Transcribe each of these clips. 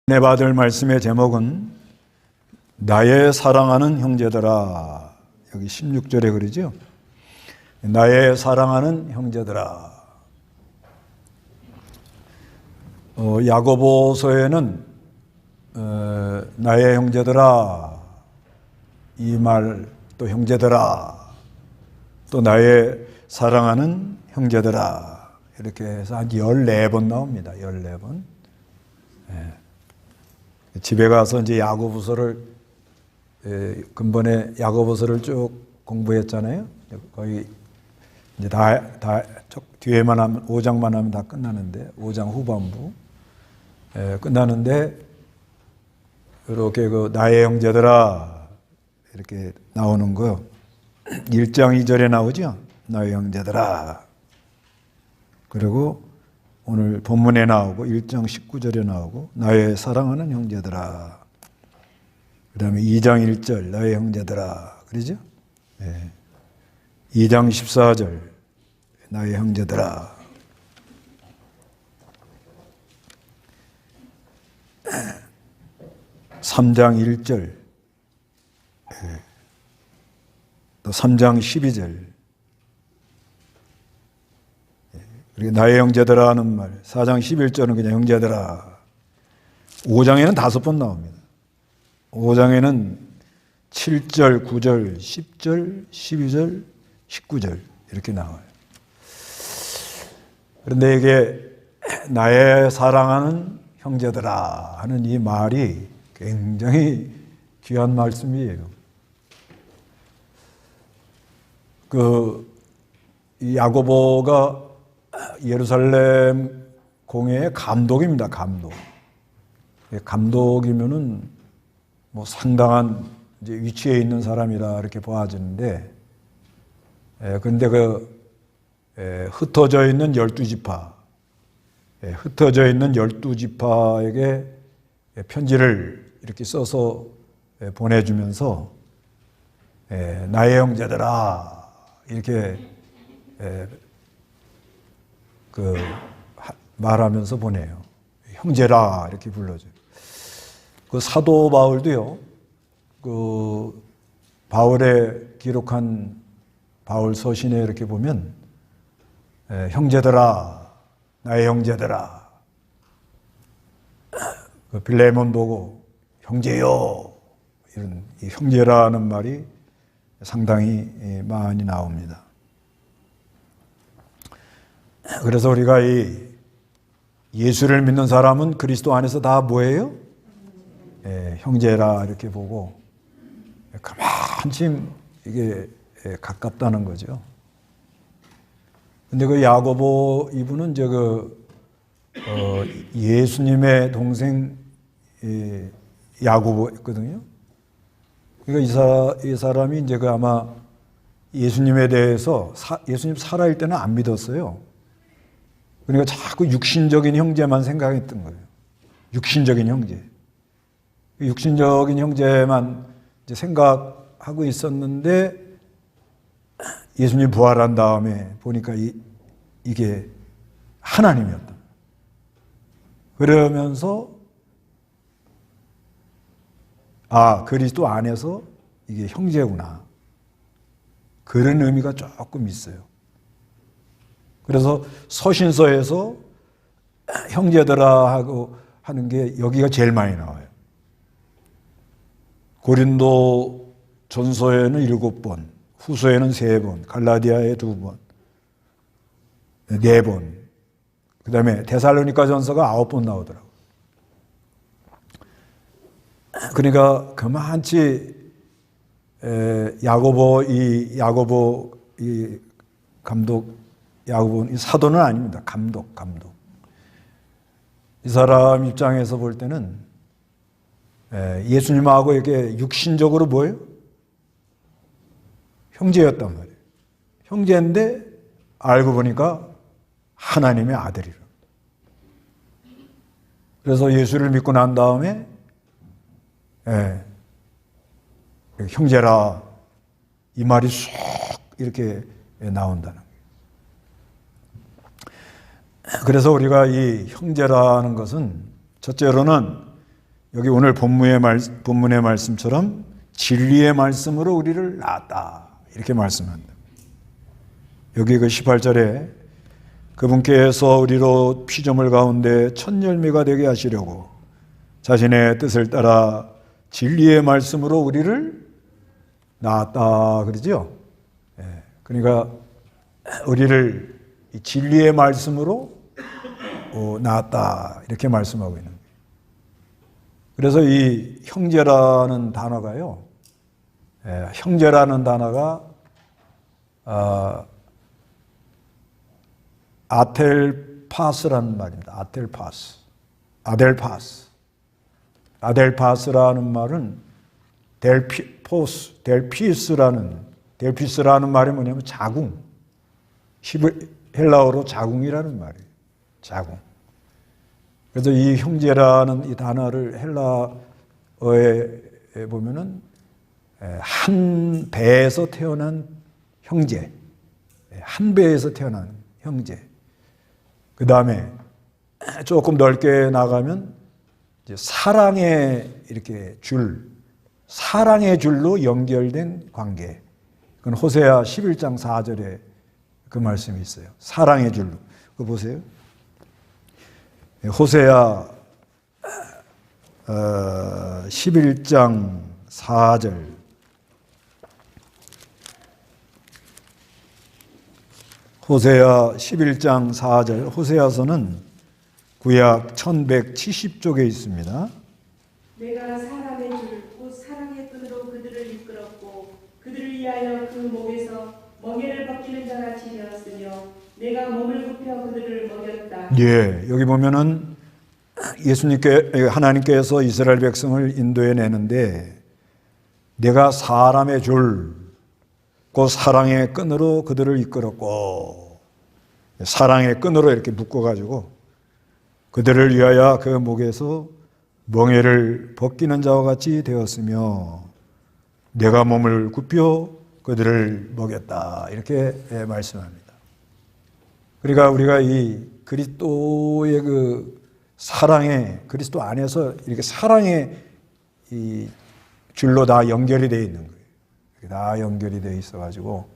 내 받을 말씀의 제목은 나의 사랑하는 형제들아. 여기 16절에 그러죠. 나의 사랑하는 형제들아. 야고보서에는 나의 형제들아 이 말, 또 형제들아, 또 나의 사랑하는 형제들아, 이렇게 해서 한 14번 나옵니다. 14번. 집에 가서 이제 야고보서를 근본에 야고보서를 쭉 공부했잖아요. 거의 이제 다 뒤에만 하면 5장만 하면 다 끝나는데 5장 후반부 끝나는데 이렇게 그 나의 형제들아 이렇게 나오는 거 1장 2절에 나오죠. 나의 형제들아. 그리고 오늘 본문에 나오고 1장 19절에 나오고 나의 사랑하는 형제들아. 그 다음에 2장 1절 나의 형제들아. 그러죠? 네. 2장 14절 나의 형제들아. 3장 1절 또 3장 12절 그리고 나의 형제들아 하는 말 4장 11절은 그냥 형제들아. 5장에는 5번 나옵니다. 5장에는 7절, 9절, 10절, 12절, 19절 이렇게 나와요. 그런데 이게 나의 사랑하는 형제들아 하는 이 말이 굉장히 귀한 말씀이에요. 이 야고보가 예루살렘 공회의 감독입니다. 감독. 감독이면은 뭐 상당한 이제 위치에 있는 사람이라 이렇게 보아지는데, 그런데 흩어져 있는 12지파, 흩어져 있는 12지파에게 편지를 이렇게 써서 보내주면서 나의 형제들아 이렇게 말하면서 보내요. 형제라 이렇게 불러줘요. 그 사도 바울도요. 바울의 기록한 바울 서신에 이렇게 보면 형제들아, 나의 형제들아. 빌레몬 보고 형제요. 이런 이 형제라는 말이 상당히 많이 나옵니다. 그래서 우리가 이 예수를 믿는 사람은 그리스도 안에서 다 뭐예요? 형제라 이렇게 보고 그만큼 이게 가깝다는 거죠. 근데 그 야고보 이분은 예수님의 동생 야고보였거든요. 그러니까 이 사람이 이제 아마 예수님에 대해서 예수님 살아있을 때는 안 믿었어요. 그러니까 자꾸 육신적인 형제만 생각했던 거예요. 육신적인 형제. 육신적인 형제만 이제 생각하고 있었는데 예수님 부활한 다음에 보니까 이게 하나님이었다. 그러면서 그리스도 안에서 이게 형제구나. 그런 의미가 조금 있어요. 그래서 서신서에서 형제들아 하고 하는 게 여기가 제일 많이 나와요. 고린도 전서에는 7번, 후서에는 3번, 갈라디아에 2번, 4번, 그 다음에 데살로니가 전서가 9번 나오더라고요. 그러니까 그만치 야고보 이 감독, 야고보는 사도는 아닙니다. 감독. 이 사람 입장에서 볼 때는 예수님하고 이렇게 육신적으로 뭐예요? 형제였단 말이에요. 형제인데 알고 보니까 하나님의 아들이라. 그래서 예수를 믿고 난 다음에 형제라 이 말이 쑥 이렇게 나온다는 거예요. 그래서 우리가 이 형제라는 것은 첫째로는 여기 오늘 본문의 말씀처럼 진리의 말씀으로 우리를 낳았다. 이렇게 말씀합니다. 여기 그 18절에 그분께서 우리로 피조물 가운데 첫 열매가 되게 하시려고 자신의 뜻을 따라 진리의 말씀으로 우리를 낳았다. 그러죠? 그러니까 우리를 진리의 말씀으로 낳았다. 이렇게 말씀하고 있는 거예요. 그래서 이 형제라는 단어가요. 형제라는 단어가 아텔파스라는 말입니다. 아델파스라는 말은 델피스라는 말이 뭐냐면 자궁. 헬라어로 자궁이라는 말이에요. 자궁. 그래서 이 형제라는 이 단어를 헬라어에 보면은 한 배에서 태어난 형제, 한 배에서 태어난 형제. 그 다음에 조금 넓게 나가면 이제 사랑의 이렇게 사랑의 줄로 연결된 관계. 그건 호세아 11장 4절에 그 말씀이 있어요. 사랑의 줄로. 그거 보세요. 호세아 11장 4절. 호세아 11장 4절. 호세아서는 구약 1170쪽에 있습니다. 내가 사람의 줄, 곧 사랑의 끈으로 그들을 이끌었고 그들을 위하여 그 목에서 멍에를 벗기는 자같이 되었으며 내가 몸을 굽혀 그들을 먹였다. 예, 여기 보면은 하나님께서 이스라엘 백성을 인도해 내는데 내가 사람의 줄, 곧 사랑의 끈으로 그들을 이끌었고 사랑의 끈으로 이렇게 묶어가지고 그들을 위하여 그 목에서 멍에를 벗기는 자와 같이 되었으며 내가 몸을 굽혀 그들을 먹였다. 이렇게 말씀합니다. 그러니까 우리가 이 그리스도의 그 사랑의 그리스도 안에서 이렇게 사랑의 이 줄로 다 연결이 되어 있는 거예요. 다 연결이 되어 있어가지고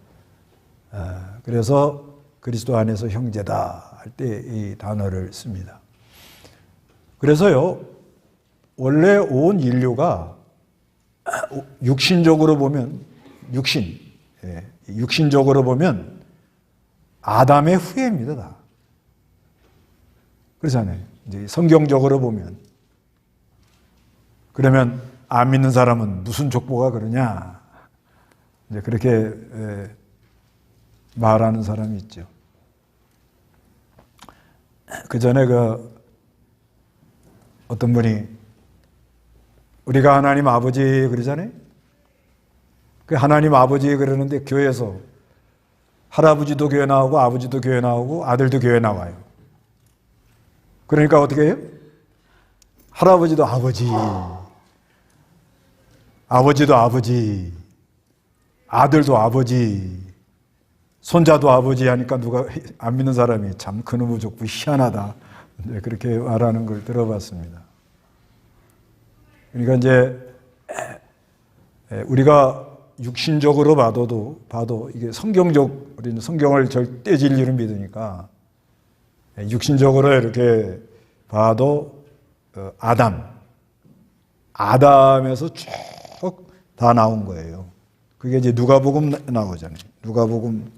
그래서 그리스도 안에서 형제다 할 때 이 단어를 씁니다. 그래서요 원래 온 인류가 육신적으로 보면 육신적으로 보면 아담의 후예입니다. 다. 그렇잖아요. 이제 성경적으로 보면 그러면 안 믿는 사람은 무슨 족보가 그러냐? 이제 그렇게 말하는 사람이 있죠. 그 전에 어떤 분이 우리가 하나님 아버지 그러잖아요. 그 하나님 아버지 그러는데 교회에서 할아버지도 교회 나오고 아버지도 교회 나오고 아들도 교회 나와요. 그러니까 어떻게 해요? 할아버지도 아버지, 아버지도 아버지, 아들도 아버지, 손자도 아버지 하니까 누가 안 믿는 사람이 참 그놈의 족보 희한하다. 그렇게 말하는 걸 들어봤습니다. 그러니까 이제 우리가 육신적으로 봐도 이게 우리는 성경을 절대 진리로 믿으니까 육신적으로 이렇게 봐도 아담에서 쭉 다 나온 거예요. 그게 이제 누가복음 나오잖아요. 누가복음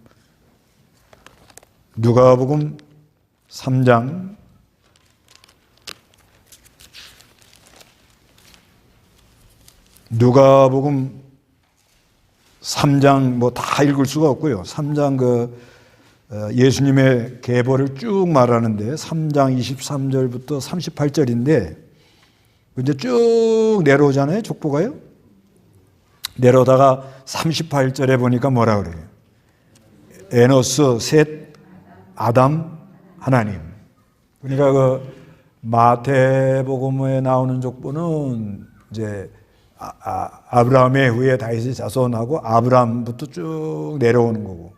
3장 누가복음 3장 뭐 다 읽을 수가 없고요. 3장 예수님의 계보를 쭉 말하는데 3장 23절부터 38절인데 이제 쭉 내려오잖아요. 족보가요. 내려오다가 38절에 보니까 뭐라 그래요? 에노스, 셋, 아담, 하나님. 그러니까 마태복음에 나오는 족보는 이제 아브라함의 후에 다윗의 자손하고 아브라함부터 쭉 내려오는 거고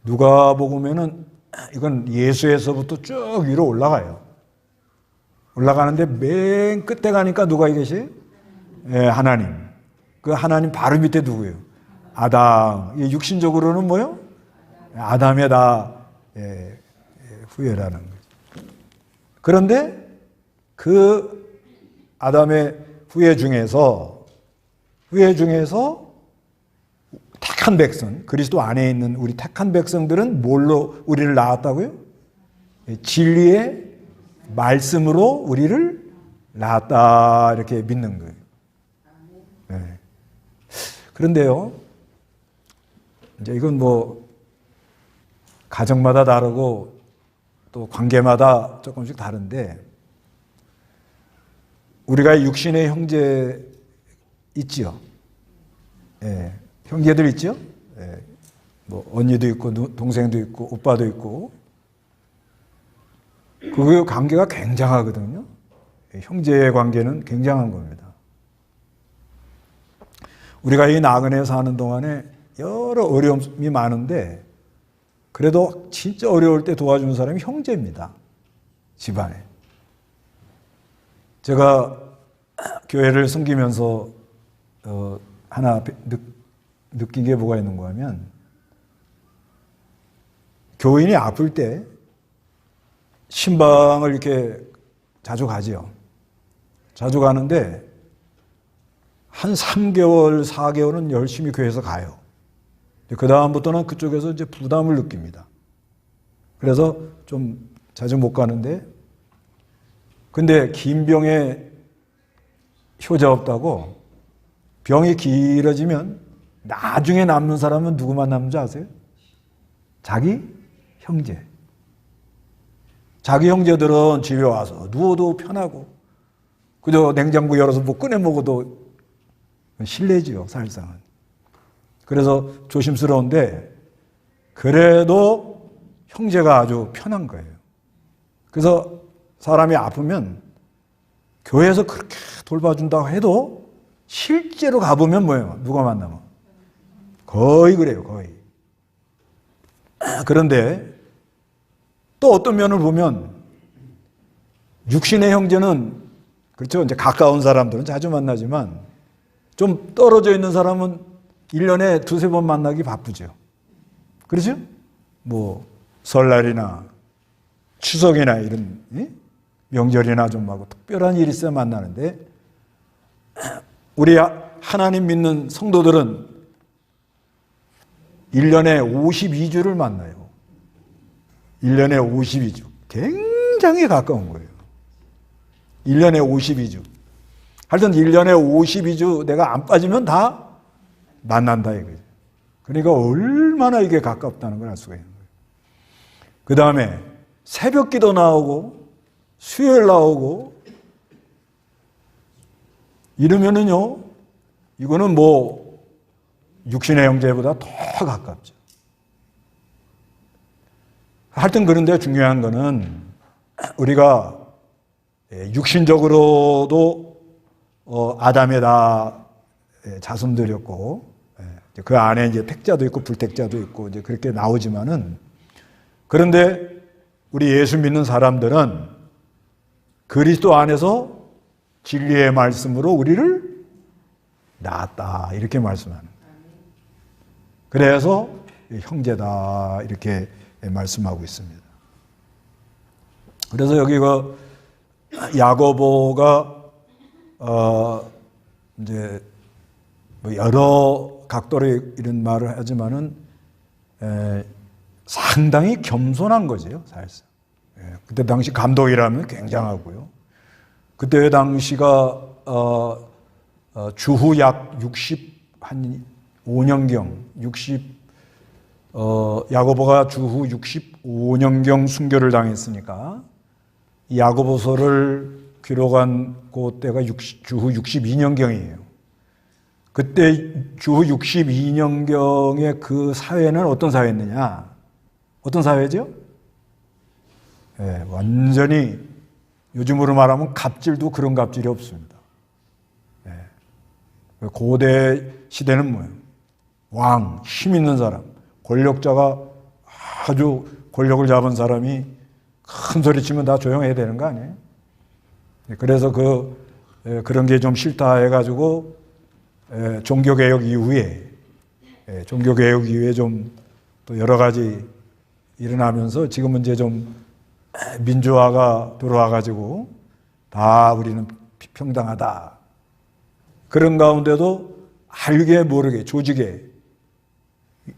누가복음에는 이건 예수에서부터 쭉 위로 올라가요. 올라가는데 맨 끝에 가니까 누가 계세요? 예, 하나님. 그 하나님 바로 밑에 누구예요? 아담. 육신적으로는 뭐요? 아담의 다 후예라는 거죠. 그런데 그 아담의 후예 중에서 택한 백성, 그리스도 안에 있는 우리 택한 백성들은 뭘로 우리를 낳았다고요? 진리의 말씀으로 우리를 낳았다 이렇게 믿는 거예요. 네. 그런데요, 이제 이건 뭐 가정마다 다르고 또 관계마다 조금씩 다른데, 우리가 육신의 형제 있지요. 예, 형제들 있죠. 예, 뭐 언니도 있고 동생도 있고 오빠도 있고, 그 관계가 굉장하거든요. 형제의 관계는 굉장한 겁니다. 우리가 이 나그네에 사는 동안에 여러 어려움이 많은데, 그래도 진짜 어려울 때 도와주는 사람이 형제입니다. 집안에. 제가 교회를 섬기면서 하나 느낀 게 뭐가 있는가 하면, 교인이 아플 때 신방을 이렇게 자주 가지요. 자주 가는데 한 3개월, 4개월은 열심히 교회에서 가요. 그 다음부터는 그쪽에서 이제 부담을 느낍니다. 그래서 좀 자주 못 가는데, 근데 긴 병에 효자 없다고, 병이 길어지면 나중에 남는 사람은 누구만 남는 줄 아세요? 자기 형제. 자기 형제들은 집에 와서 누워도 편하고, 그저 냉장고 열어서 뭐 꺼내 먹어도 실례지요, 사실상은. 그래서 조심스러운데, 그래도 형제가 아주 편한 거예요. 그래서 사람이 아프면 교회에서 그렇게 돌봐준다고 해도 실제로 가보면 뭐예요? 누가 만나면? 거의 그래요, 거의. 그런데 또 어떤 면을 보면, 육신의 형제는, 그렇죠, 이제 가까운 사람들은 자주 만나지만, 좀 떨어져 있는 사람은 1년에 2-3번 만나기 바쁘죠. 그렇죠? 뭐 설날이나 추석이나 이런 명절이나 좀 하고 특별한 일이 있어야 만나는데, 우리 하나님 믿는 성도들은 1년에 52주를 만나요. 1년에 52주. 굉장히 가까운 거예요. 1년에 52주. 하여튼 1년에 52주 내가 안 빠지면 다 만난다 이거죠. 그러니까 얼마나 이게 가깝다는 걸 알 수가 있는 거예요. 그 다음에 새벽 기도 나오고 수요일 나오고 이러면은요, 이거는 뭐 육신의 형제보다 더 가깝죠. 하여튼 그런데 중요한 거는, 우리가 육신적으로도 아담의 다 자손들이었고, 그 안에 이제 택자도 있고 불택자도 있고 이제 그렇게 나오지만은, 그런데 우리 예수 믿는 사람들은 그리스도 안에서 진리의 말씀으로 우리를 낳았다 이렇게 말씀하는 거예요. 그래서 형제다 이렇게 말씀하고 있습니다. 그래서 여기 그 야고보가 이제 뭐 여러 각도로 이런 말을 하지만은 상당히 겸손한 거죠, 사실상. 그때 당시 감독이라면 굉장하고요. 그때 당시가 주후 약 65년경, 야고보가 주후 65년경 순교를 당했으니까 이 야고보서를 기록한 그때가 주후 62년경이에요. 그때 주후 62년경의 그 사회는 어떤 사회였느냐? 어떤 사회죠? 완전히 요즘으로 말하면 갑질도 그런 갑질이 없습니다. 고대 시대는 뭐예요? 왕, 힘 있는 사람, 권력자가 아주 권력을 잡은 사람이 큰 소리 치면 다 조용해야 되는 거 아니에요? 그래서 그런 게 좀 싫다 해가지고 종교개혁 이후에 좀 또 여러 가지 일어나면서 지금은 이제 좀 민주화가 들어와가지고 다 우리는 평등하다. 그런 가운데도 알게 모르게 조직에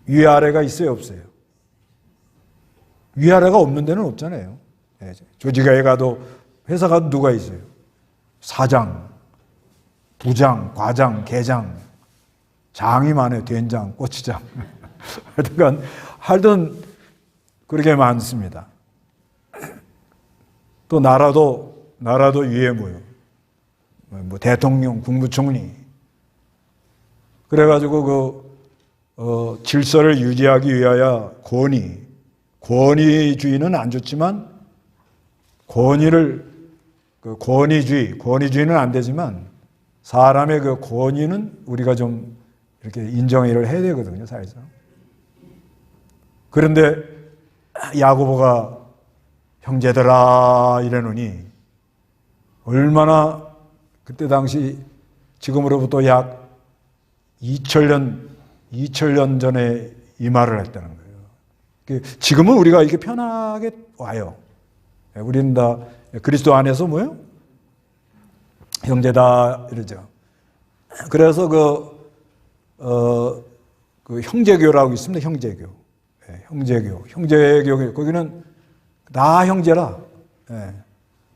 위아래가 있어요, 없어요? 위아래가 없는 데는 없잖아요. 조직에 가도 회사 가도 누가 있어요? 사장, 부장, 과장, 계장, 장이 많아요. 된장, 고추장. 하여튼 그렇게 많습니다. 또 나라도 위에 뭐요? 뭐 대통령, 국무총리. 그래가지고 질서를 유지하기 위하여 권위주의는 안 좋지만 권위주의는 안 되지만 사람의 그 권위는 우리가 좀 이렇게 인정을 해야 되거든요, 사회에서. 그런데 야고보가 형제들아 이래놓으니 얼마나 그때 당시 지금으로부터 약 2000년 전에 이 말을 했다는 거예요. 지금은 우리가 이렇게 편하게 와요. 우리는 다 그리스도 안에서 뭐예요? 형제다 이러죠. 그래서 그 형제교라고 있습니다. 형제교. 거기는 다 형제라.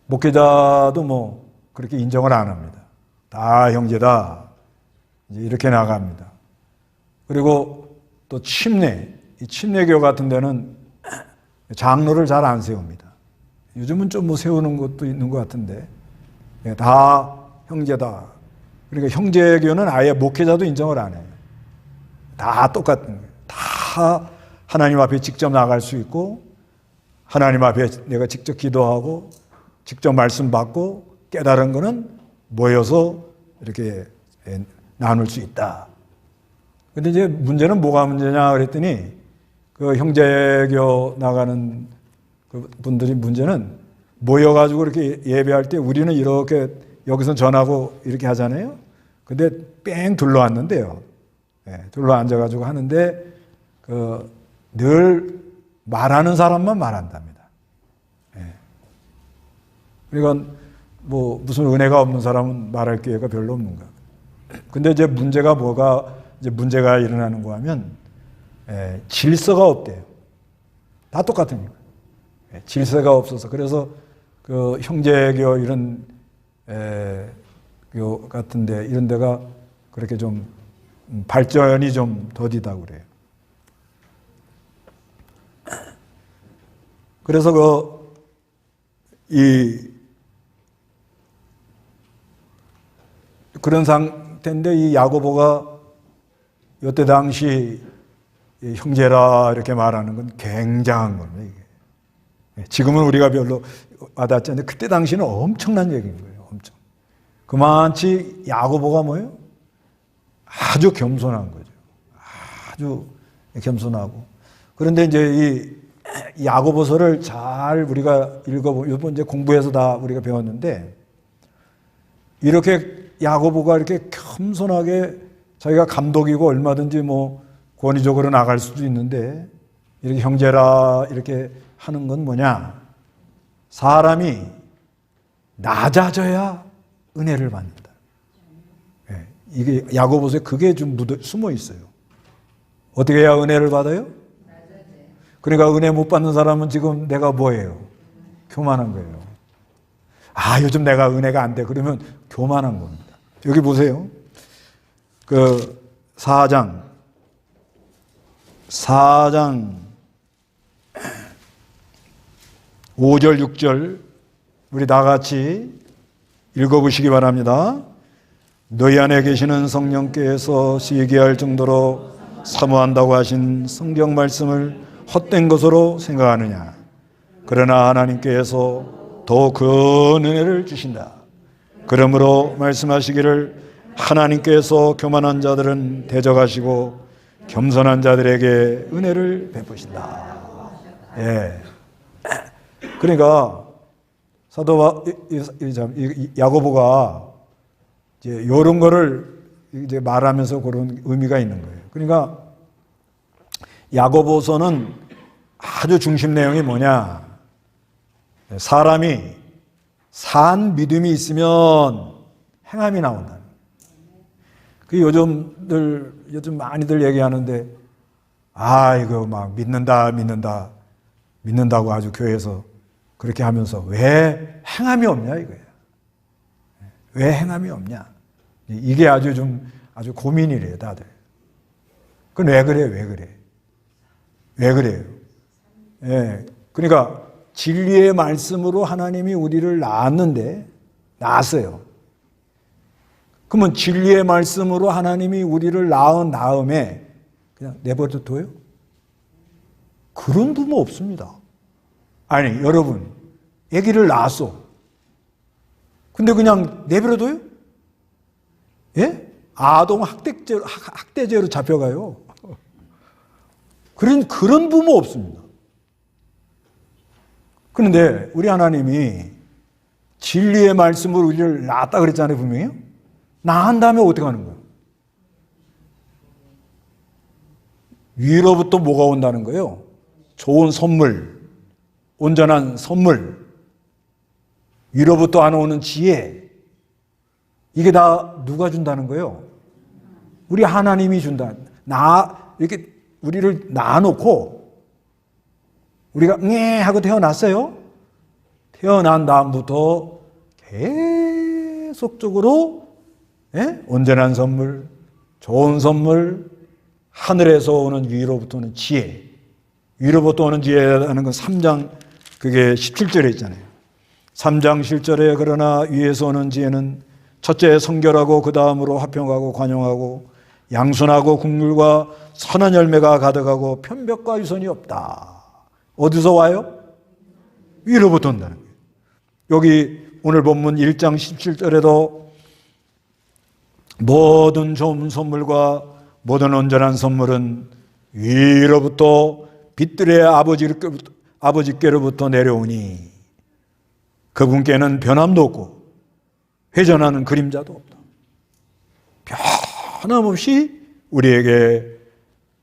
목회자도 뭐 그렇게 인정을 안 합니다. 다 형제다. 이제 이렇게 나갑니다. 그리고 또 이 침례교 같은 데는 장로를 잘 안 세웁니다. 요즘은 좀 뭐 세우는 것도 있는 것 같은데 다 형제다. 그러니까 형제교는 아예 목회자도 인정을 안 해요. 다 똑같은 거예요. 다 하나님 앞에 직접 나갈 수 있고 하나님 앞에 내가 직접 기도하고 직접 말씀 받고 깨달은 거는 모여서 이렇게 나눌 수 있다. 근데 이제 문제는 뭐가 문제냐 그랬더니 그 형제교 나가는 그 분들이 문제는 모여가지고 이렇게 예배할 때 우리는 이렇게 여기서 전하고 이렇게 하잖아요. 근데 뺑 둘러앉는데요. 둘러 앉아가지고 하는데 늘 말하는 사람만 말한답니다. 그러니까 뭐 무슨 은혜가 없는 사람은 말할 기회가 별로 없는 거예요. 근데 이제 문제가 일어나는 거 하면 질서가 없대요. 다 똑같으니까. 질서가 없어서 그래서 그 형제교 이런 교 같은데 이런 데가 그렇게 좀 발전이 좀 더디다고 그래요. 그래서 그런 상태인데 이 야고보가 이때 당시 형제라 이렇게 말하는 건 굉장한 겁니다. 이게. 지금은 우리가 별로 와닿지 않는데 그때 당시는 엄청난 얘기인 거예요. 엄청. 그만치 야고보가 뭐예요? 아주 겸손한 거죠. 아주 겸손하고. 그런데 이제 이 야고보서를 잘 우리가 읽어보면 이번 이제 공부해서 다 우리가 배웠는데 이렇게 야고보가 이렇게 겸손하게 자기가 감독이고 얼마든지 뭐 권위적으로 나갈 수도 있는데 이렇게 형제라 이렇게 하는 건 뭐냐? 사람이 낮아져야 은혜를 받는다. 이게 야고보서에 그게 좀 숨어 있어요. 어떻게 해야 은혜를 받아요? 그러니까 은혜 못 받는 사람은 지금 내가 뭐예요? 교만한 거예요. 요즘 내가 은혜가 안 돼. 그러면 교만한 겁니다. 여기 보세요. 그 4장 5절 6절 우리 다 같이 읽어보시기 바랍니다. 너희 안에 계시는 성령께서 시기할 정도로 사모한다고 하신 성경 말씀을 헛된 것으로 생각하느냐? 그러나 하나님께서 더 큰 은혜를 주신다. 그러므로 말씀하시기를 하나님께서 교만한 자들은 대적하시고 겸손한 자들에게 은혜를 베푸신다. 그러니까 야고보가 이제 이런 거를 이제 말하면서 그런 의미가 있는 거예요. 그러니까 야고보서는 아주 중심 내용이 뭐냐? 사람이 산 믿음이 있으면 행함이 나온다. 그 요즘 많이들 얘기하는데, 이거 막 믿는다고 아주 교회에서 그렇게 하면서 왜 행함이 없냐 이거야. 왜 행함이 없냐? 이게 아주 고민이래요, 다들. 그건 왜 그래? 왜 그래요? 예. 그러니까 진리의 말씀으로 하나님이 우리를 낳았어요. 그러면 진리의 말씀으로 하나님이 우리를 낳은 다음에 그냥 내버려둬요? 그런 부모 없습니다. 아니, 여러분, 아기를 낳았어. 근데 그냥 내버려둬요? 예? 아동 학대죄로 잡혀가요. 그런 부모 없습니다. 그런데 우리 하나님이 진리의 말씀으로 우리를 낳았다 그랬잖아요, 분명히요? 낳은 다음에 어떻게 하는 거예요? 위로부터 뭐가 온다는 거예요? 좋은 선물, 온전한 선물, 위로부터 안 오는 지혜. 이게 다 누가 준다는 거예요? 우리 하나님이 준다. 이렇게 우리를 낳아놓고 우리가 하고 태어났어요. 태어난 다음부터 계속적으로 온전한 선물, 좋은 선물, 하늘에서 오는 위로부터 오는 지혜. 위로부터 오는 지혜라는 건 3장 그게 17절에 있잖아요. 3장 7절에 그러나 위에서 오는 지혜는 첫째 성결하고 그 다음으로 화평하고 관용하고 양순하고 국률과 선한 열매가 가득하고 편벽과 유선이 없다. 어디서 와요? 위로부터 온다는 거예요. 여기 오늘 본문 1장 17절에도 모든 좋은 선물과 모든 온전한 선물은 위로부터 빛들의 아버지께로부터 내려오니 그분께는 변함도 없고 회전하는 그림자도 없다. 변함없이 우리에게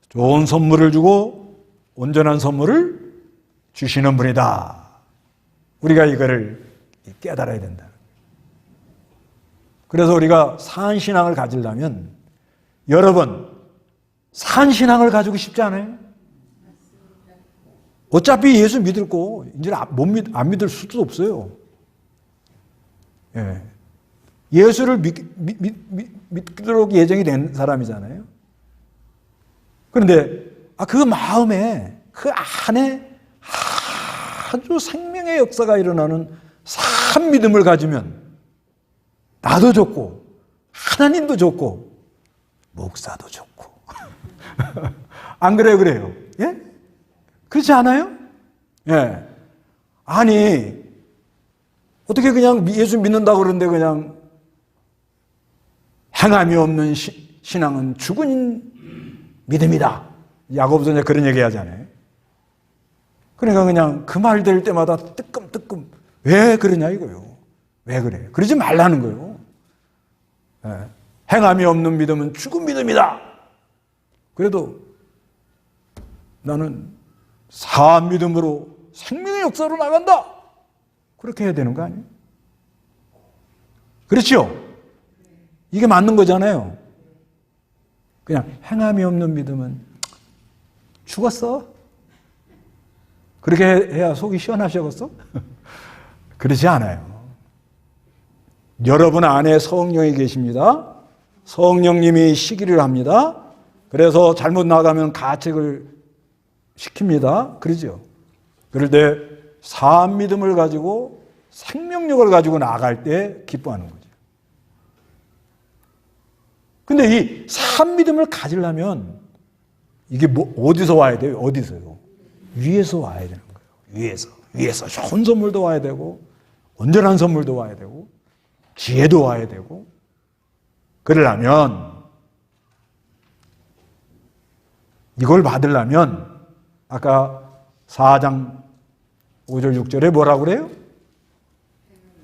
좋은 선물을 주고 온전한 선물을 주시는 분이다. 우리가 이거를 깨달아야 된다. 그래서 우리가 산신앙을 가지려면 여러분 산신앙을 가지고 싶지 않아요? 어차피 예수 믿을 거 이제 안 믿을 수도 없어요. 예. 예수를 믿도록 예정이 된 사람이잖아요. 그런데 그 마음에 그 안에 아주 생명의 역사가 일어나는 산 믿음을 가지면 나도 좋고 하나님도 좋고 목사도 좋고 안 그래요? 예? 그렇지 않아요? 예. 아니 어떻게 그냥 예수 믿는다고 그러는데 그냥 행함이 없는 신앙은 죽은 믿음이다. 야고보서 그런 얘기 하잖아요. 그러니까 그냥 그 말 될 때마다 뜨끔뜨끔 왜 그러냐 이거요. 왜 그래? 그러지 말라는 거예요. 예. 행함이 없는 믿음은 죽은 믿음이다. 그래도 나는 사한 믿음으로 생명의 역사로 나간다. 그렇게 해야 되는 거 아니에요? 그렇죠? 이게 맞는 거잖아요. 그냥 행함이 없는 믿음은 죽었어. 그렇게 해야 속이 시원하시겠어? 그렇지 않아요. 여러분 안에 성령이 계십니다. 성령님이 시기를 합니다. 그래서 잘못 나가면 가책을 시킵니다. 그러죠? 그럴 때 사한 믿음을 가지고 생명력을 가지고 나갈 때 기뻐하는 거죠. 근데 이 사한 믿음을 가지려면 이게 어디서 와야 돼요? 어디서요? 위에서 와야 되는 거예요. 위에서 좋은 선물도 와야 되고 온전한 선물도 와야 되고 지혜도 와야 되고 그러려면 이걸 받으려면 아까 4장 5절 6절에 뭐라고 그래요?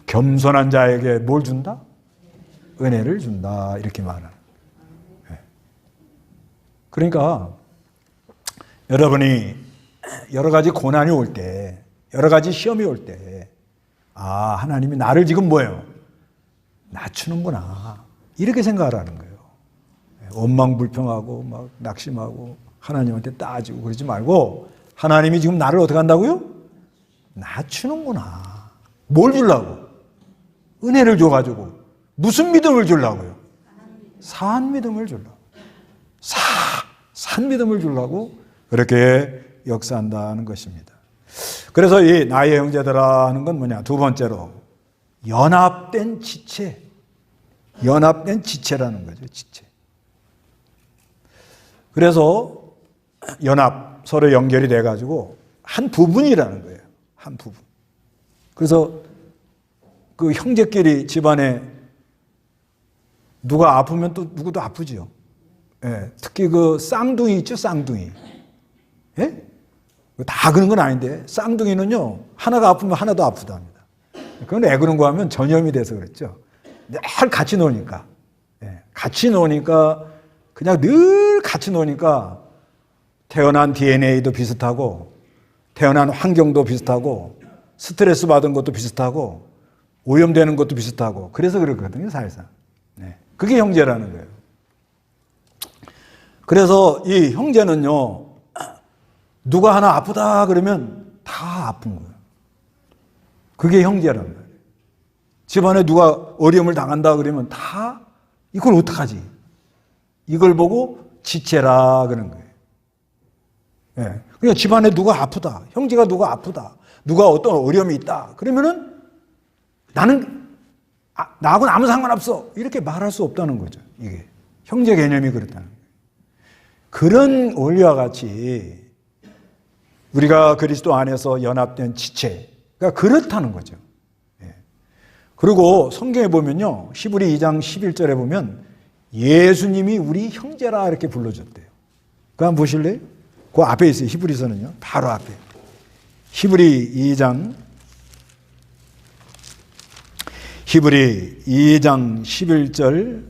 겸손한 자에게 뭘 준다? 은혜를 준다. 이렇게 말하는. 그러니까 여러분이 여러 가지 고난이 올 때, 여러 가지 시험이 올 때, 아, 하나님이 나를 지금 뭐예요? 낮추는구나. 이렇게 생각하라는 거예요. 원망불평하고 막 낙심하고 하나님한테 따지고 그러지 말고 하나님이 지금 나를 어떻게 한다고요? 낮추는구나. 뭘 주려고? 은혜를 줘가지고 무슨 믿음을 주려고요? 산 믿음을 주려고. 산 믿음을 주려고 그렇게 역사한다는 것입니다. 그래서 이 나의 형제들아 하는 건 뭐냐? 두 번째로 연합된 지체. 연합된 지체라는 거죠. 지체. 그래서 연합, 서로 연결이 돼가지고 한 부분이라는 거예요. 한 부분. 그래서 그 형제끼리 집안에 누가 아프면 또 누구도 아프지요. 예, 특히 그 쌍둥이 있죠, 쌍둥이. 예? 다 그런 건 아닌데 쌍둥이는요 하나가 아프면 하나도 아프답니다. 그건 애 그런 거 하면 전염이 돼서 그랬죠. 늘 같이 노니까, 같이 노니까 그냥 늘 같이 노니까 태어난 DNA도 비슷하고 태어난 환경도 비슷하고 스트레스 받은 것도 비슷하고 오염되는 것도 비슷하고 그래서 그렇거든요, 사실상. 그게 형제라는 거예요. 그래서 이 형제는요, 누가 하나 아프다 그러면 다 아픈 거예요. 그게 형제란 말이에요. 집안에 누가 어려움을 당한다 그러면 다 이걸 어떡하지? 이걸 보고 지체라 그러는 거예요. 그러니까 집안에 누가 아프다, 형제가 누가 아프다, 누가 어떤 어려움이 있다 그러면은 나는 나하고는 아무 상관없어 이렇게 말할 수 없다는 거죠. 이게 형제 개념이 그렇다는 거예요. 그런 원리와 같이 우리가 그리스도 안에서 연합된 지체가 그렇다는 거죠. 그리고 성경에 보면요, 히브리 2장 11절에 보면 예수님이 우리 형제라 이렇게 불러줬대요. 그거 한번 보실래요? 그 앞에 있어요. 히브리서는요, 바로 앞에. 히브리 2장 11절.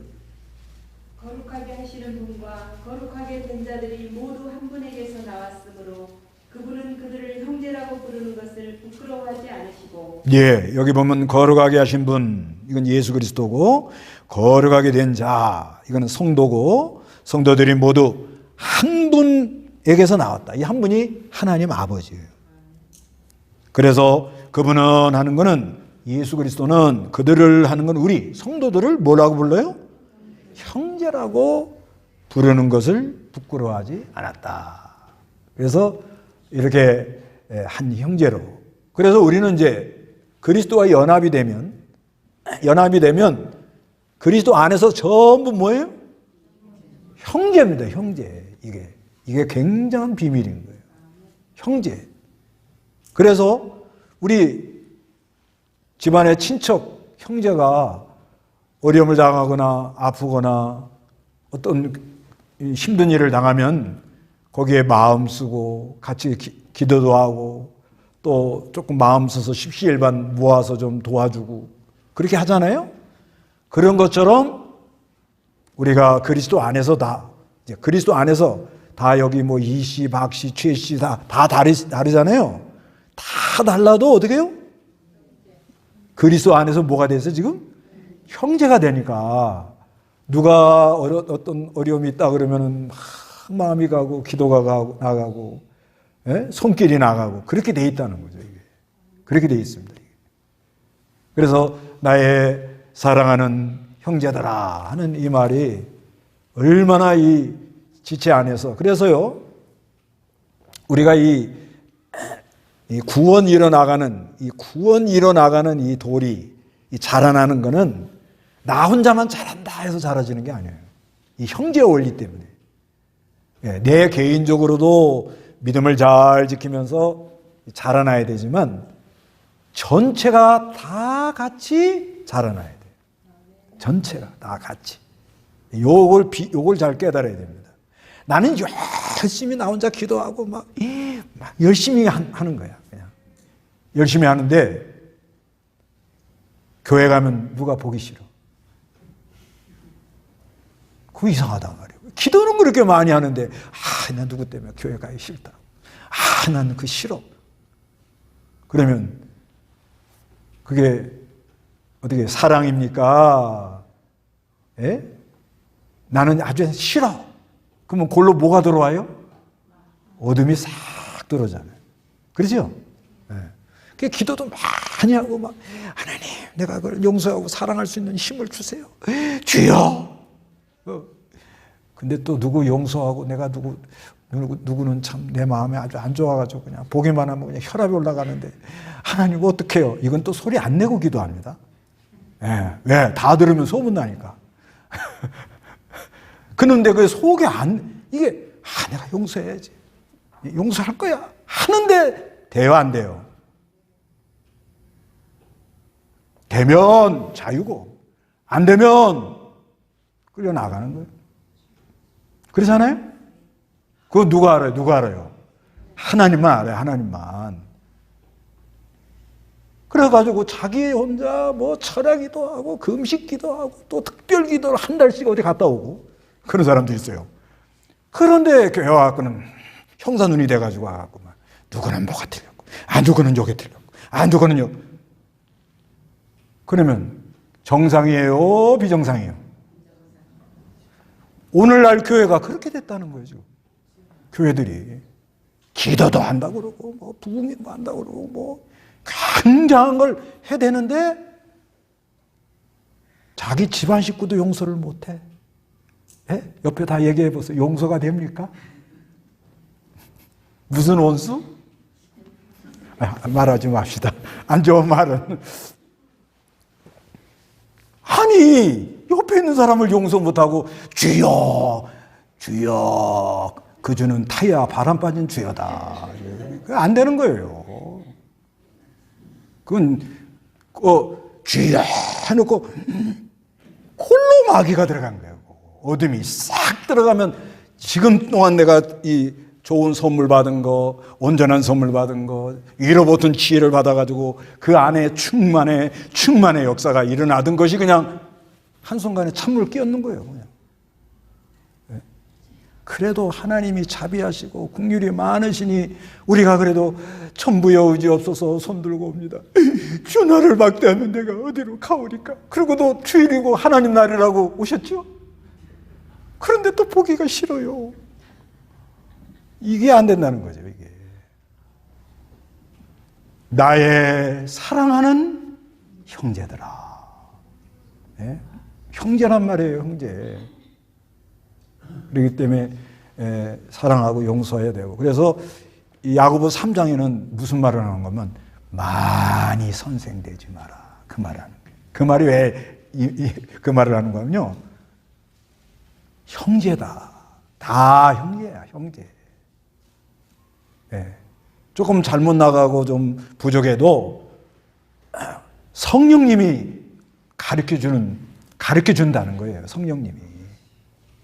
거룩하게 하시는 분과 거룩하게 된 자들이 모두 한 분에게서 나왔으므로 그분은 그들을 형제라고 부르는 것을 부끄러워하지 않으시고. 예, 여기 보면 거룩하게 하신 분, 이건 예수 그리스도고, 거룩하게 된 자, 이거는 성도고, 성도들이 모두 한 분에게서 나왔다. 이 한 분이 하나님 아버지예요. 그래서 그분은 하는 거는, 예수 그리스도는 그들을 하는 건 우리 성도들을 뭐라고 불러요? 형제라고 부르는 것을 부끄러워하지 않았다. 그래서 이렇게 한 형제로. 그래서 우리는 이제 그리스도와 연합이 되면 그리스도 안에서 전부 뭐예요? 형제입니다. 형제. 이게 굉장한 비밀인 거예요. 형제. 그래서 우리 집안의 친척, 형제가 어려움을 당하거나 아프거나 어떤 힘든 일을 당하면 거기에 마음 쓰고 같이 기도도 하고 또 조금 마음 써서 십시일반 모아서 좀 도와주고 그렇게 하잖아요. 그런 것처럼 우리가 그리스도 안에서 그리스도 안에서 다 여기 뭐 이씨, 박씨, 최씨 다 다르잖아요. 다 달라도 어떻게 해요? 그리스도 안에서 뭐가 돼서 지금? 형제가 되니까 누가 어떤 어려움이 있다 그러면은 막 마음이 가고 기도가 나가고 손길이 나가고 그렇게 돼 있다는 거죠. 이게. 그렇게 돼 있습니다. 그래서 나의 사랑하는 형제들아 하는 이 말이 얼마나 이 지체 안에서 그래서요 우리가 이 구원 이뤄나가는 이 돌이 자라나는 거는 나 혼자만 잘한다 해서 자라지는 게 아니에요. 이 형제 원리 때문에 내 개인적으로도 믿음을 잘 지키면서 자라나야 되지만 전체가 다 같이 자라나야 돼요. 전체가 다 같이. 요걸 잘 깨달아야 됩니다. 나는 열심히 나 혼자 기도하고 막 열심히 하는 거야. 그냥 열심히 하는데 교회 가면 누가 보기 싫어? 그거 이상하단 말이에요. 기도는 그렇게 많이 하는데 나 누구 때문에 교회 가기 싫다. 나는 그 싫어. 그러면 그게 어떻게 사랑입니까? 예? 나는 아주 싫어. 그러면 골로 뭐가 들어와요? 어둠이 싹 들어오잖아요. 그렇죠? 예. 그 기도도 많이 하고 막 하나님 내가 그걸 용서하고 사랑할 수 있는 힘을 주세요. 주여. 근데 또 누구 용서하고 내가 누구는 참 내 마음에 아주 안 좋아가지고 그냥 보기만 하면 그냥 혈압이 올라가는데 하나님 어떡해요? 이건 또 소리 안 내고 기도합니다. 예. 왜? 다 들으면 소문나니까. 그런데 그 속에 이게 내가 용서해야지. 용서할 거야. 하는데 돼요, 안 돼요? 되면 자유고 안 되면 끌려나가는 거예요. 그렇잖아요? 그거 누가 알아요? 누가 알아요? 하나님만 알아요. 하나님만. 그래가지고 자기 혼자 뭐 철야기도 하고 금식기도 하고 또 특별기도를 한 달씩 어디 갔다 오고 그런 사람도 있어요. 그런데 교회 와갖고는 형사 눈이 돼가지고 와갖고 막 누구는 뭐가 틀렸고 누구는 요게 틀렸고 누구는 요. 그러면 정상이에요? 비정상이에요? 오늘날 교회가 그렇게 됐다는 거예요, 지금. 교회들이. 기도도 한다고 그러고, 뭐, 부흥회도 한다고 그러고, 뭐, 굉장한 걸 해야 되는데, 자기 집안 식구도 용서를 못 해. 예? 옆에 다 얘기해 보세요. 용서가 됩니까? 무슨 원수? 말하지 맙시다. 안 좋은 말은. 아니, 옆에 있는 사람을 용서 못하고, 주여, 주여, 그 주는 타야 바람 빠진 주여다. 안 되는 거예요. 그건, 주여 해놓고, 홀로 마귀가 들어간 거예요. 어둠이 싹 들어가면, 지금 동안 내가 이 좋은 선물 받은 거, 온전한 선물 받은 거, 위로부터 지혜를 받아가지고 그 안에 충만의 역사가 일어나던 것이 그냥 한순간에 찬물 끼얹는 거예요. 그냥. 그래도 하나님이 자비하시고 긍휼이 많으시니 우리가 그래도 천부여 의지 없어서 손들고 옵니다. 주 나를 막대하면 내가 어디로 가오리까? 그러고도 주일이고 하나님 날이라고 오셨죠? 그런데 또 보기가 싫어요. 이게 안 된다는 거죠, 이게. 나의 사랑하는 형제들아. 네? 형제란 말이에요, 형제. 그렇기 때문에 사랑하고 용서해야 되고. 그래서 이 야고보 3장에는 무슨 말을 하는 거면 많이 선생되지 마라. 그 말을 하는 거예요. 그 말이 왜 그 말을 하는 거냐면요. 형제다. 다 형제야, 형제. 네. 조금 잘못 나가고 좀 부족해도 성령님이 가르쳐준다는 거예요. 성령님이.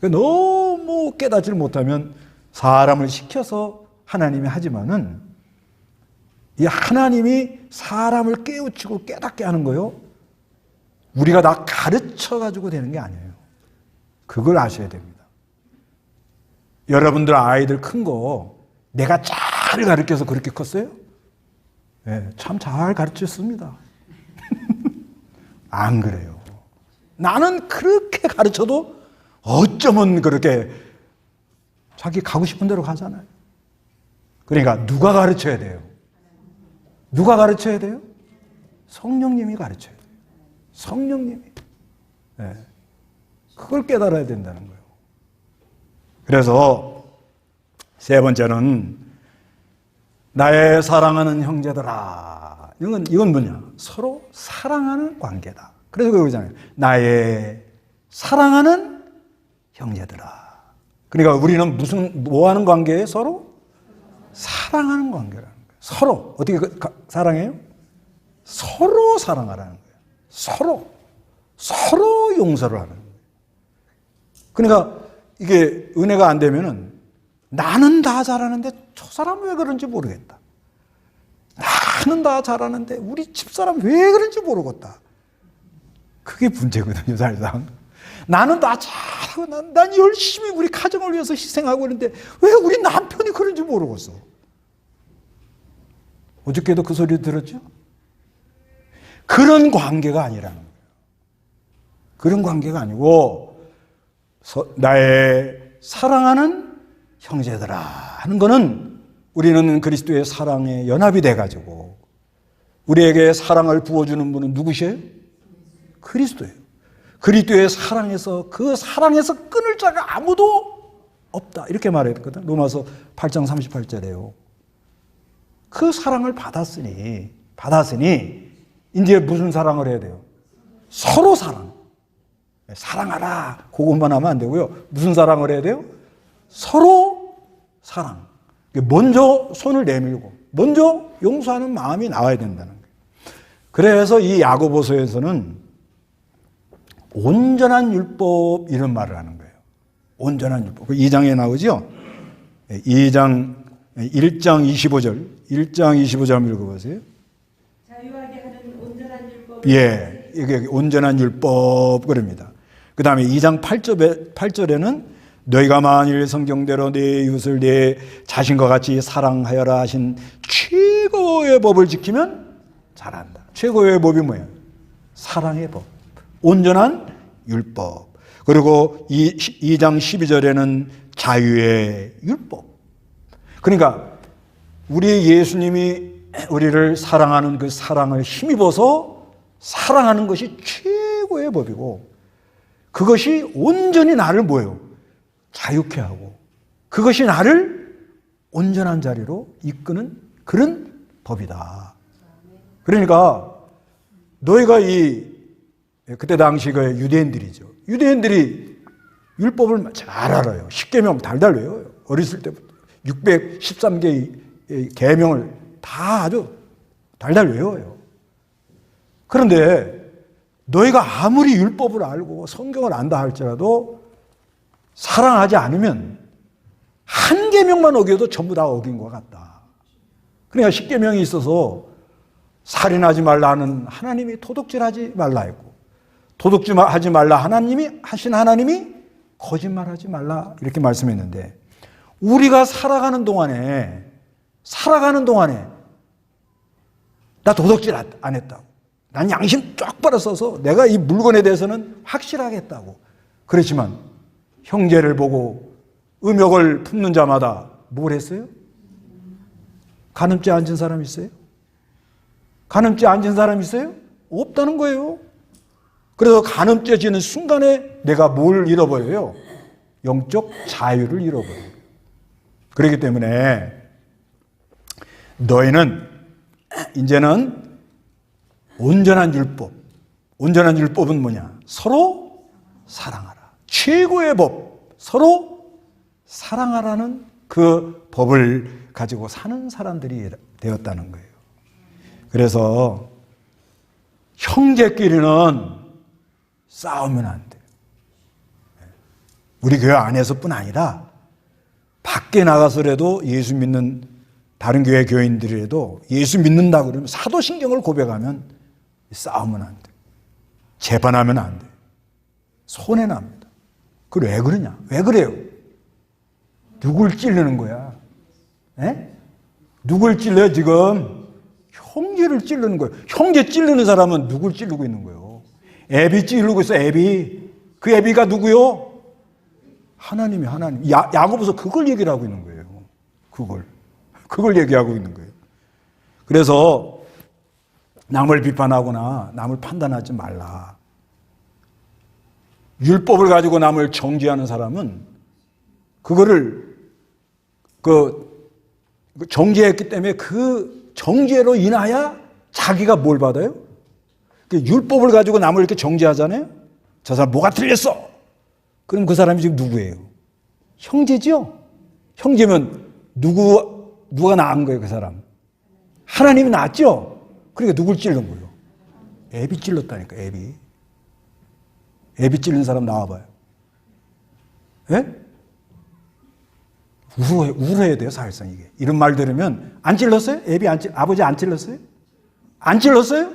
너무 깨닫지를 못하면 사람을 시켜서 하나님이 하지만은 이 하나님이 사람을 깨우치고 깨닫게 하는 거요. 우리가 다 가르쳐가지고 되는 게 아니에요. 그걸 아셔야 됩니다. 여러분들 아이들 큰 거 내가 잘 가르쳐서 그렇게 컸어요? 네, 참 잘 가르쳤습니다. 안 그래요. 나는 그렇게 가르쳐도 어쩌면 그렇게 자기 가고 싶은 대로 가잖아요. 그러니까 누가 가르쳐야 돼요? 누가 가르쳐야 돼요? 성령님이 가르쳐야 돼요. 성령님이. 네. 그걸 깨달아야 된다는 거예요. 그래서 세 번째는 나의 사랑하는 형제들아. 이건 뭐냐? 서로 사랑하는 관계다. 그래서 그러잖아요. 나의 사랑하는 형제들아. 그러니까 우리는 뭐 하는 관계예요? 서로 사랑하는 관계라는 거예요. 서로 어떻게 사랑해요? 서로 사랑하라는 거예요. 서로 용서를 하는 거예요. 그러니까 이게 은혜가 안 되면은 나는 다 잘하는데 저 사람 왜 그런지 모르겠다. 나는 다 잘하는데 우리 집사람 왜 그런지 모르겠다. 그게 문제거든요, 사실상. 나는 나 잘하고 난 열심히 우리 가정을 위해서 희생하고 있는데 왜 우리 남편이 그런지 모르겠어. 어저께도 그 소리 들었죠? 그런 관계가 아니라는 거예요. 그런 관계가 아니고 나의 사랑하는 형제들아 하는 거는 우리는 그리스도의 사랑에 연합이 돼가지고 우리에게 사랑을 부어주는 분은 누구시에요? 그리스도예요. 그리스도의 사랑에서 그 사랑에서 끊을 자가 아무도 없다 이렇게 말했거든. 로마서 8장 38절에요. 그 사랑을 받았으니 이제 무슨 사랑을 해야 돼요? 서로 사랑하라 그것만 하면 안 되고요. 무슨 사랑을 해야 돼요? 서로 사랑. 먼저 손을 내밀고 먼저 용서하는 마음이 나와야 된다는 거예요. 그래서 이 야고보서에서는 온전한 율법 이런 말을 하는 거예요. 온전한 율법. 2장에 나오죠? 2장 1장 25절 한번 읽어보세요. 자유하게 하는 온전한 율법. 예, 이게 온전한 율법 그럽니다. 그 다음에 2장 8절에는 너희가 만일 성경대로 네 이웃을 네 자신과 같이 사랑하여라 하신 최고의 법을 지키면 잘한다. 최고의 법이 뭐예요? 사랑의 법. 온전한 율법. 그리고 2장 12절에는 자유의 율법. 그러니까 우리 예수님이 우리를 사랑하는 그 사랑을 힘입어서 사랑하는 것이 최고의 법이고 그것이 온전히 나를 뭐예요? 자유케 하고 그것이 나를 온전한 자리로 이끄는 그런 법이다. 그러니까 너희가 그때 당시 그 유대인들이죠. 유대인들이 율법을 잘 알아요. 10계명 달달 외워요. 어렸을 때부터 613개의 계명을 다 아주 달달 외워요. 그런데 너희가 아무리 율법을 알고 성경을 안다 할지라도 사랑하지 않으면 한 계명만 어겨도 전부 다 어긴 것 같다. 그러니까 10계명이 있어서 살인하지 말라 하는 하나님이 도둑질하지 말라 했고 도둑질하지 말라 하나님이 거짓말하지 말라 이렇게 말씀했는데 우리가 살아가는 동안에 나 도둑질 안 했다고 난 양심 똑바로 써서 내가 이 물건에 대해서는 확실하겠다고 그렇지만 형제를 보고 음욕을 품는 자마다 뭘 했어요? 간음죄 앉은 사람 있어요? 간음죄 앉은 사람 있어요? 없다는 거예요. 그래서 간음죄 지는 순간에 내가 뭘 잃어버려요? 영적 자유를 잃어버려요. 그렇기 때문에 너희는 이제는 온전한 율법은 뭐냐? 서로 사랑하라. 최고의 법, 서로 사랑하라는 그 법을 가지고 사는 사람들이 되었다는 거예요. 그래서 형제끼리는 싸우면 안 돼요. 우리 교회 안에서뿐 아니라 밖에 나가서라도 예수 믿는 다른 교회 교인들이라도 예수 믿는다 그러면 사도신경을 고백하면 싸우면 안 돼요. 재판하면 안 돼요. 손해납니다. 그걸 왜 그러냐? 왜 그래요? 누굴 찌르는 거야? 누굴 찔러요 지금? 형제를 찌르는 거예요. 형제 찌르는 사람은 누굴 찌르고 있는 거예요? 애비 찌르고 있어. 애비. 그 애비가 누구요? 하나님. 야고보서 그걸 얘기를 하고 있는 거예요. 그걸 얘기하고 있는 거예요. 그래서 남을 비판하거나 남을 판단하지 말라. 율법을 가지고 남을 정죄하는 사람은 그거를 정죄했기 때문에 그 정죄로 인하여 자기가 뭘 받아요? 율법을 가지고 남을 이렇게 정죄하잖아요. 저 사람 뭐가 틀렸어? 그럼 그 사람이 지금 누구예요? 형제죠? 형제면 누가 낳은 거예요, 그 사람? 하나님이 낳았죠? 그러니까 누굴 찔른 거예요? 애비 찔렀다니까, 애비. 애비 찔른 사람 나와봐요. 예? 울어야 돼요, 사실상 이게. 이런 말 들으면, 안 찔렀어요? 아버지 안 찔렀어요? 안 찔렀어요?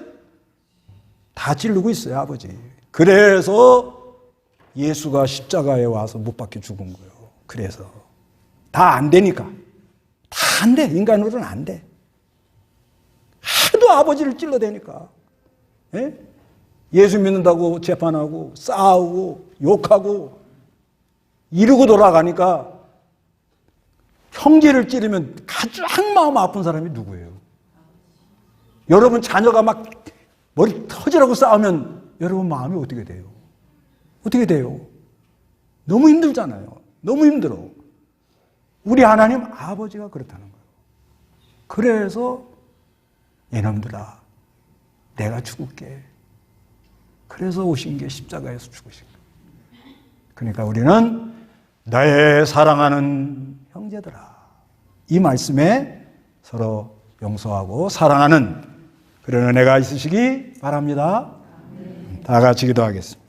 다 찌르고 있어요, 아버지. 그래서 예수가 십자가에 와서 못 박혀 죽은 거예요. 그래서 다 안 되니까. 다 안 돼. 인간으로는 안 돼. 하도 아버지를 찔러대니까. 예? 예수 믿는다고 재판하고 싸우고 욕하고 이러고 돌아가니까 형제를 찌르면 가장 마음 아픈 사람이 누구예요? 여러분 자녀가 막 머리 터지라고 싸우면 여러분 마음이 어떻게 돼요? 어떻게 돼요? 너무 힘들잖아요. 너무 힘들어. 우리 하나님 아버지가 그렇다는 거예요. 그래서 이놈들아 내가 죽을게. 그래서 오신 게 십자가에서 죽으신 거예요. 그러니까 우리는 나의 사랑하는 형제들아 이 말씀에 서로 용서하고 사랑하는 그런 은혜가 있으시기 바랍니다. 다 같이 기도하겠습니다.